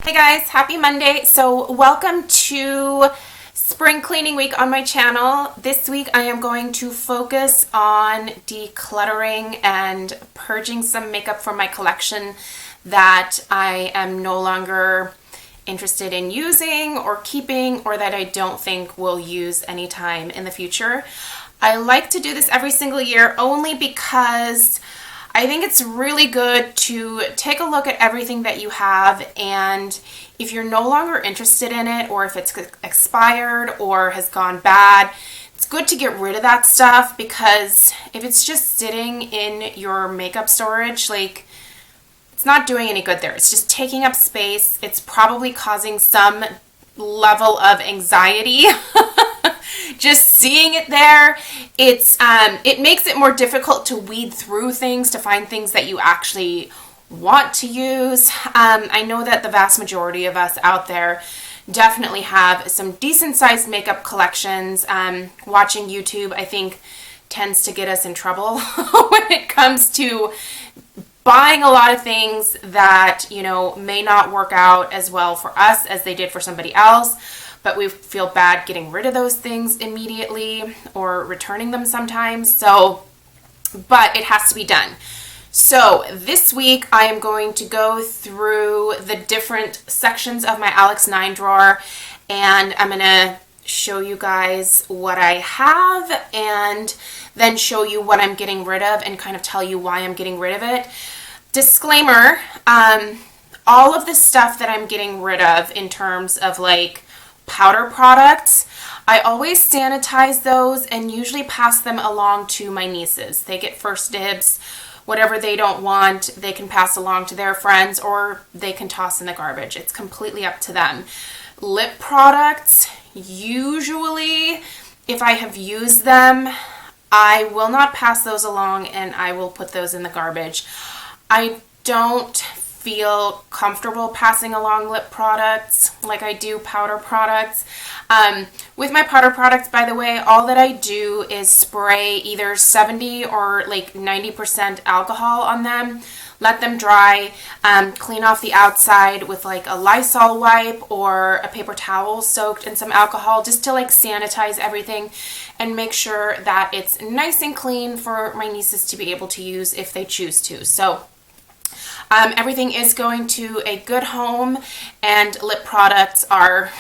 Hey guys, happy Monday. So welcome to spring cleaning week on my channel. This week I am going to focus on decluttering and purging some makeup from my collection that I am no longer interested in using or keeping, or that I don't think will use anytime in the future. I like to do this every single year only because I think it's really good to take a look at everything that you have, and if you're no longer interested in it, or if it's expired or has gone bad, it's good to get rid of that stuff, because if it's just sitting in your makeup storage, it's not doing any good there. It's just taking up space. It's probably causing some level of anxiety. Just seeing it there, it makes it more difficult to weed through things to find things that you actually want to use. I know that the vast majority of us out there definitely have some decent sized makeup collections. Watching YouTube, I think, tends to get us in trouble when it comes to buying a lot of things that, may not work out as well for us as they did for somebody else. But we feel bad getting rid of those things immediately or returning them sometimes. But it has to be done. So this week I am going to go through the different sections of my Alex 9 drawer, and I'm going to show you guys what I have and then show you what I'm getting rid of and kind of tell you why I'm getting rid of it. Disclaimer, all of the stuff that I'm getting rid of in terms of powder products, I always sanitize those and usually pass them along to my nieces. They get first dibs. Whatever they don't want, they can pass along to their friends, or they can toss in the garbage. It's completely up to them. Lip products, usually, if I have used them, I will not pass those along and I will put those in the garbage. I don't feel comfortable passing along lip products like I do powder products. With my powder products, by the way, all that I do is spray either 70 or 90% alcohol on them, let them dry, clean off the outside with a Lysol wipe or a paper towel soaked in some alcohol, just to sanitize everything and make sure that it's nice and clean for my nieces to be able to use if they choose to. So everything is going to a good home, and lip products are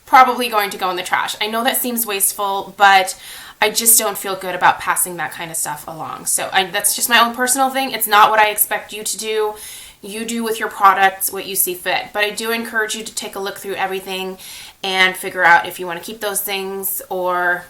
probably going to go in the trash. I know that seems wasteful, but I just don't feel good about passing that kind of stuff along. So that's just my own personal thing. It's not what I expect you to do. You do with your products what you see fit. But I do encourage you to take a look through everything and figure out if you want to keep those things or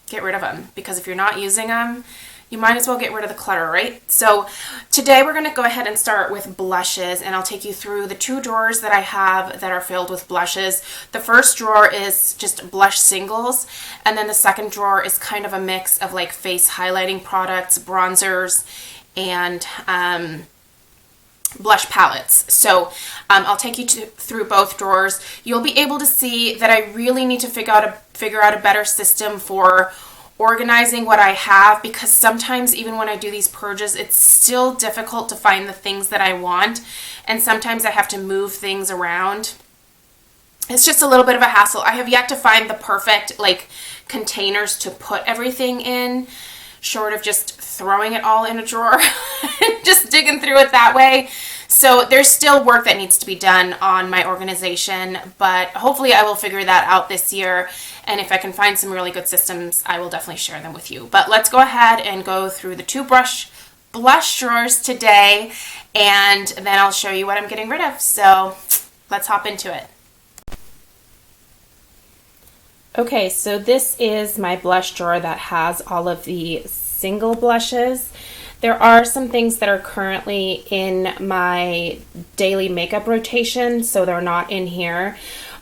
get rid of them. Because if you're not using them, you might as well get rid of the clutter, right? So today we're going to go ahead and start with blushes, and I'll take you through the two drawers that I have that are filled with blushes. The first drawer is just blush singles, and then the second drawer is kind of a mix of face highlighting products, bronzers, and blush palettes. So I'll take you through both drawers. You'll be able to see that I really need to figure out a better system for organizing what I have, because sometimes even when I do these purges, it's still difficult to find the things that I want, and sometimes I have to move things around. It's just a little bit of a hassle. I have yet to find the perfect containers to put everything in, short of just throwing it all in a drawer and just digging through it that way. So there's still work that needs to be done on my organization, but hopefully I will figure that out this year. And if I can find some really good systems, I will definitely share them with you. But let's go ahead and go through the two blush drawers today, and then I'll show you what I'm getting rid of. So let's hop into it. Okay, so this is my blush drawer that has all of the single blushes. There are some things that are currently in my daily makeup rotation, so they're not in here.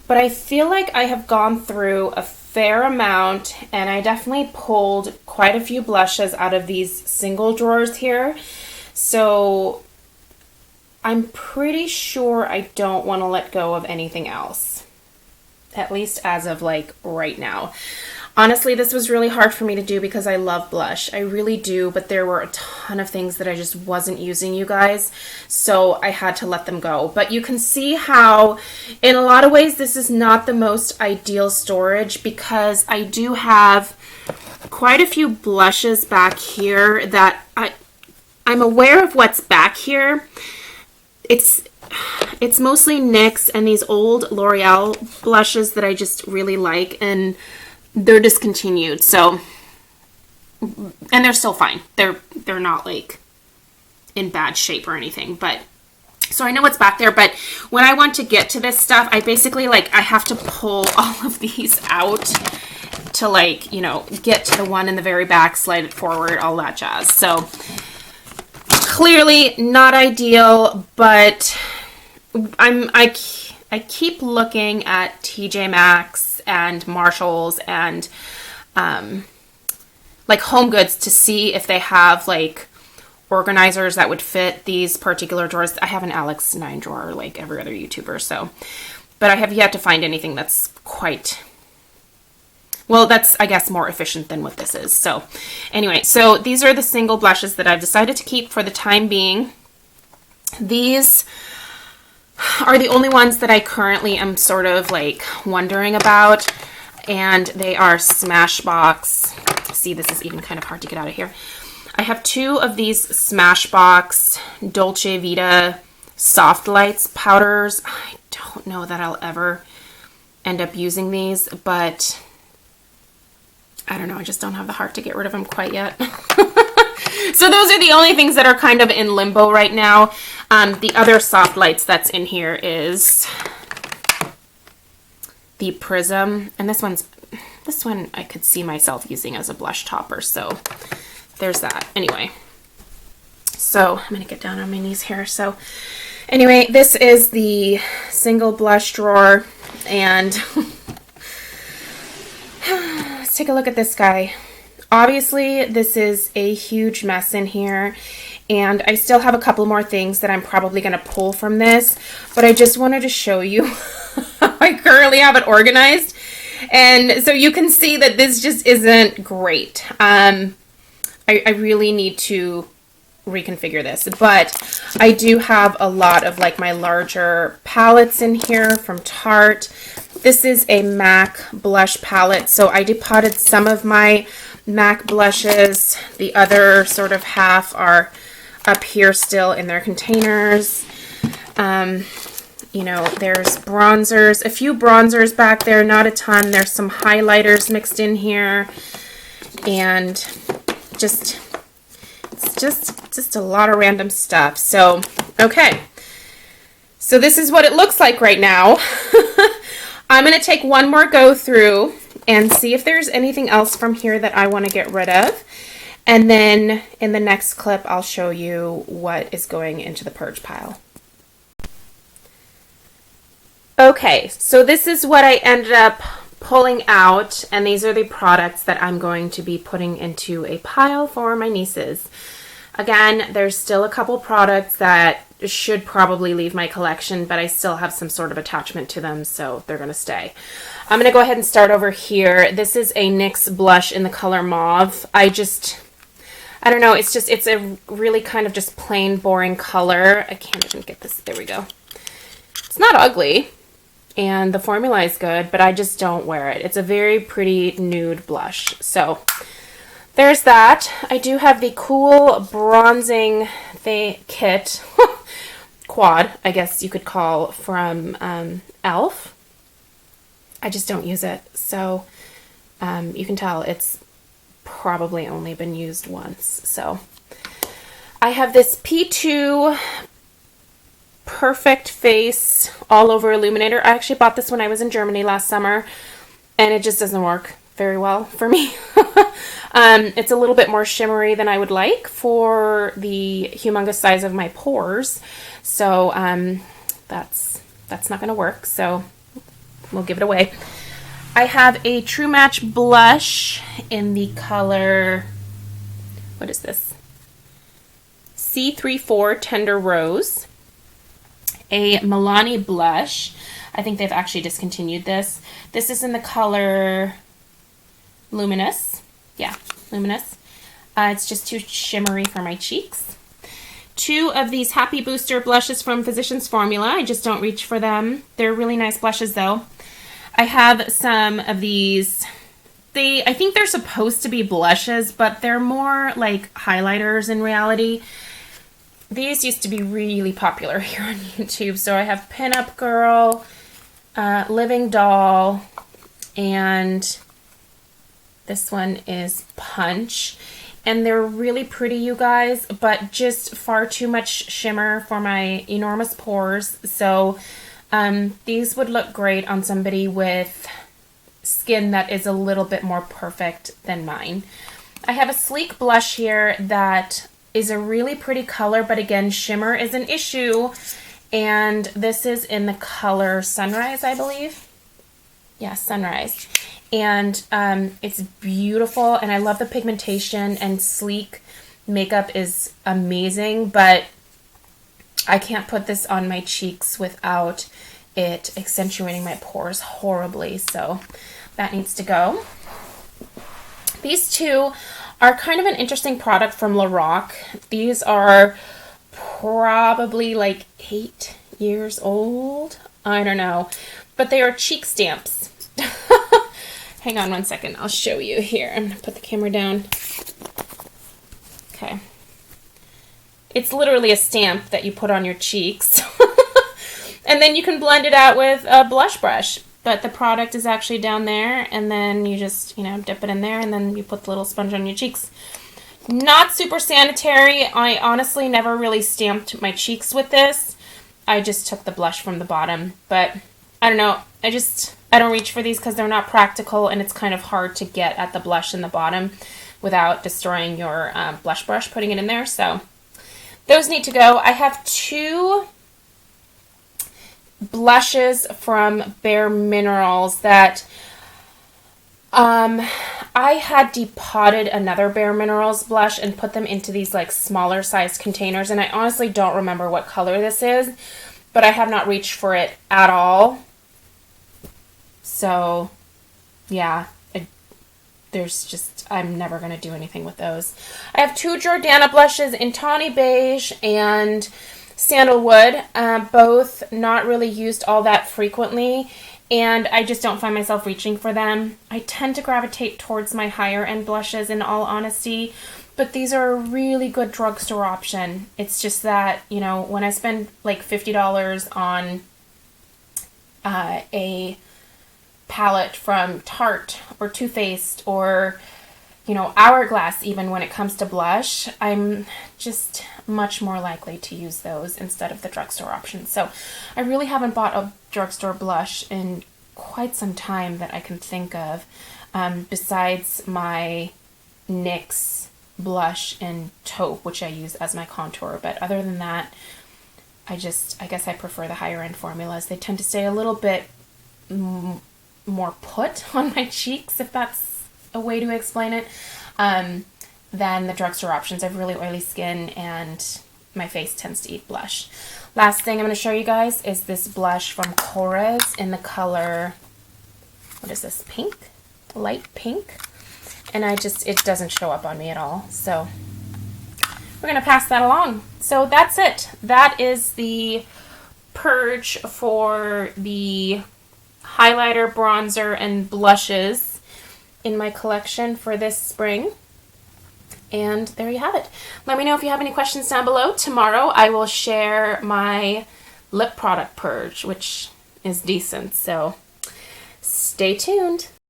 But I feel like I have gone through a fair amount, and I definitely pulled quite a few blushes out of these single drawers here. So I'm pretty sure I don't want to let go of anything else, at least as of right now. Honestly, this was really hard for me to do because I love blush. I really do, but there were a ton of things that I just wasn't using, you guys. So I had to let them go. But you can see how, in a lot of ways, this is not the most ideal storage because I do have quite a few blushes back here that I'm aware of what's back here. It's mostly NYX and these old L'Oreal blushes that I just really like, and they're discontinued. So, and they're still fine. They're not like in bad shape or anything, but so I know what's back there. But when I want to get to this stuff, I basically I have to pull all of these out to get to the one in the very back, slide it forward, all that jazz. So clearly not ideal, but I keep looking at TJ Maxx and Marshalls and Home Goods to see if they have organizers that would fit these particular drawers. I have an Alex 9 drawer like every other YouTuber, so, but I have yet to find anything that's quite, well, that's, I guess, more efficient than what this is. So anyway, so these are the single blushes that I've decided to keep for the time being. These are the only ones that I currently am sort of wondering about, and they are Smashbox. See, this is even kind of hard to get out of here. I have 2 of these Smashbox Dolce Vita Soft Lights powders. I don't know that I'll ever end up using these, but I don't know, I just don't have the heart to get rid of them quite yet. So those are the only things that are kind of in limbo right now. The other soft lights that's in here is the Prism, and this one I could see myself using as a blush topper, so there's that. Anyway, so I'm gonna get down on my knees here. So anyway, this is the single blush drawer, and let's take a look at this guy. Obviously, this is a huge mess in here, and I still have a couple more things that I'm probably going to pull from this, but I just wanted to show you how I currently have it organized, and so you can see that this just isn't great. I really need to reconfigure this, but I do have a lot of my larger palettes in here from Tarte. This is a MAC blush palette, so I depotted some of my MAC blushes. The other sort of half are up here still in their containers. You know, there's bronzers, a few bronzers back there, not a ton. There's some highlighters mixed in here, and it's just a lot of random stuff. So, okay. So this is what it looks like right now. I'm going to take one more go through and see if there's anything else from here that I want to get rid of. And then in the next clip, I'll show you what is going into the purge pile. Okay, so this is what I ended up pulling out, and these are the products that I'm going to be putting into a pile for my nieces. Again, there's still a couple products that should probably leave my collection, but I still have some sort of attachment to them, so they're going to stay. I'm going to go ahead and start over here. This is a NYX blush in the color Mauve. I don't know, it's a really kind of just plain, boring color. I can't even get this. There we go. It's not ugly, and the formula is good, but I just don't wear it. It's a very pretty nude blush. So there's that. I do have the Cool Bronzing Kit, quad, I guess you could call, from e.l.f. I just don't use it. So you can tell it's probably only been used once. So I have this P2 Perfect Face All Over Illuminator. I actually bought this when I was in Germany last summer, and it just doesn't work very well for me. It's a little bit more shimmery than I would like for the humongous size of my pores. So that's not going to work. So we'll give it away. I have a True Match blush in the color, what is this? C34 Tender Rose. A Milani blush. I think they've actually discontinued this. This is in the color Luminous. Yeah, Luminous. It's just too shimmery for my cheeks. 2 of these Happy Booster blushes from Physicians Formula. I just don't reach for them. They're really nice blushes though. I have some of these. I think they're supposed to be blushes, but they're more like highlighters in reality. These used to be really popular here on YouTube. So I have Pinup Girl, Living Doll, and this one is Punch. And they're really pretty, you guys, but just far too much shimmer for my enormous pores. So these would look great on somebody with skin that is a little bit more perfect than mine. I have a sleek blush here that is a really pretty color, but again, shimmer is an issue. And this is in the color Sunrise, I believe. Yeah, Sunrise. And it's beautiful, and I love the pigmentation, and sleek makeup is amazing, but I can't put this on my cheeks without it accentuating my pores horribly, so that needs to go. These 2 are kind of an interesting product from Lorac. These are probably like 8 years old. I don't know, but they are cheek stamps. Hang on one second. I'll show you here. I'm going to put the camera down. Okay. It's literally a stamp that you put on your cheeks. And then you can blend it out with a blush brush. But the product is actually down there. And then you just, dip it in there. And then you put the little sponge on your cheeks. Not super sanitary. I honestly never really stamped my cheeks with this. I just took the blush from the bottom. But I don't know. I don't reach for these because they're not practical, and it's kind of hard to get at the blush in the bottom without destroying your blush brush, putting it in there. So those need to go. I have 2 blushes from Bare Minerals that I had depotted another Bare Minerals blush and put them into these like smaller size containers, and I honestly don't remember what color this is, but I have not reached for it at all. So, yeah, I'm never going to do anything with those. I have 2 Jordana blushes in Tawny Beige and Sandalwood, both not really used all that frequently, and I just don't find myself reaching for them. I tend to gravitate towards my higher end blushes in all honesty, but these are a really good drugstore option. It's just that, when I spend like $50 on a palette from Tarte or Too Faced or Hourglass, even when it comes to blush, I'm just much more likely to use those instead of the drugstore options. So I really haven't bought a drugstore blush in quite some time that I can think of, besides my NYX blush in Taupe, which I use as my contour. But other than that, I guess I prefer the higher end formulas. They tend to stay a little bit more put on my cheeks, if that's a way to explain it, than the drugstore options. I have really oily skin and my face tends to eat blush. Last thing I'm going to show you guys is this blush from Korres in the color, what is this, pink? Light pink. And it doesn't show up on me at all. So we're going to pass that along. So that's it. That is the purge for the highlighter, bronzer, and blushes in my collection for this spring. And there you have it. Let me know if you have any questions down below. Tomorrow I will share my lip product purge, which is decent. So stay tuned.